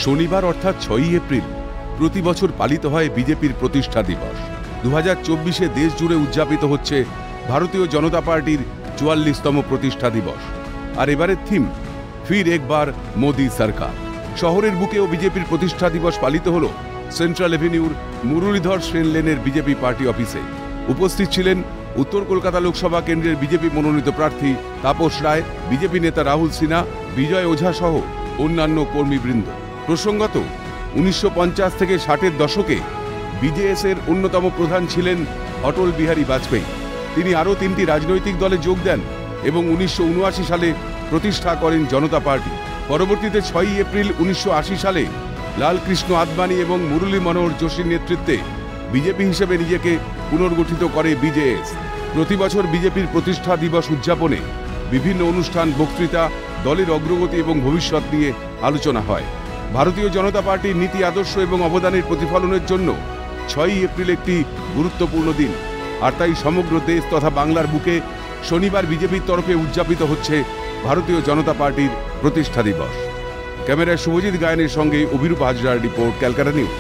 শনিবার অর্থাৎ 6ই এপ্রিল প্রতি বছর পালিত হয় বিজেপির প্রতিষ্ঠা দিবস। 2024-এ দেশ জুড়ে উদযাপিত হচ্ছে ভারতীয় জনতা পার্টির 44তম প্রতিষ্ঠা দিবস। আর এবারের থিম ফির একবার মোদি সরকার। শহরের বুকেও বিজেপির প্রতিষ্ঠা দিবস পালিত হল সেন্ট্রাল এভিনিউর মুরলীধর সেন লেনের বিজেপি পার্টি অফিসে। উপস্থিত ছিলেন উত্তর কলকাতা লোকসভা কেন্দ্রের বিজেপি মনোনীত প্রার্থী তাপস রায়, বিজেপি নেতা রাহুল সিনহা, বিজয় ওঝা সহ অন্যান্য কর্মীবৃন্দ। প্রসঙ্গত, 1950 থেকে 60-এর দশকে বিজেএস-এর অন্যতম প্রধান ছিলেন অটল বিহারী বাজপেয়ী। তিনি আরও 3টি রাজনৈতিক দলে যোগ দেন এবং 1979 সালে প্রতিষ্ঠা করেন জনতা পার্টি। পরবর্তীতে 6ই এপ্রিল 1980 সালে লালকৃষ্ণ আদবানি এবং মুরলী মনোহর যোশীর নেতৃত্বে বিজেপি হিসেবে নিজেকে পুনর্গঠিত করে বিজেএস। প্রতি বছর বিজেপির প্রতিষ্ঠা দিবস উদযাপনে বিভিন্ন অনুষ্ঠান, বক্তৃতা, দলের অগ্রগতি এবং ভবিষ্যৎ নিয়ে আলোচনা হয়। ভারতীয় জনতা পার্টির নীতি, আদর্শ এবং অবদানের প্রতিফলনের জন্য 6ই এপ্রিল একটি গুরুত্বপূর্ণ দিন। আর তাই সমগ্র দেশ তথা বাংলার বুকে শনিবার বিজেপির তরফে উদযাপিত হচ্ছে ভারতীয় জনতা পার্টির প্রতিষ্ঠা দিবস। ক্যামেরায় শুভজিৎ গায়নের সঙ্গে অভিরূপ হাজরার রিপোর্ট, ক্যালকাটা নিউজ।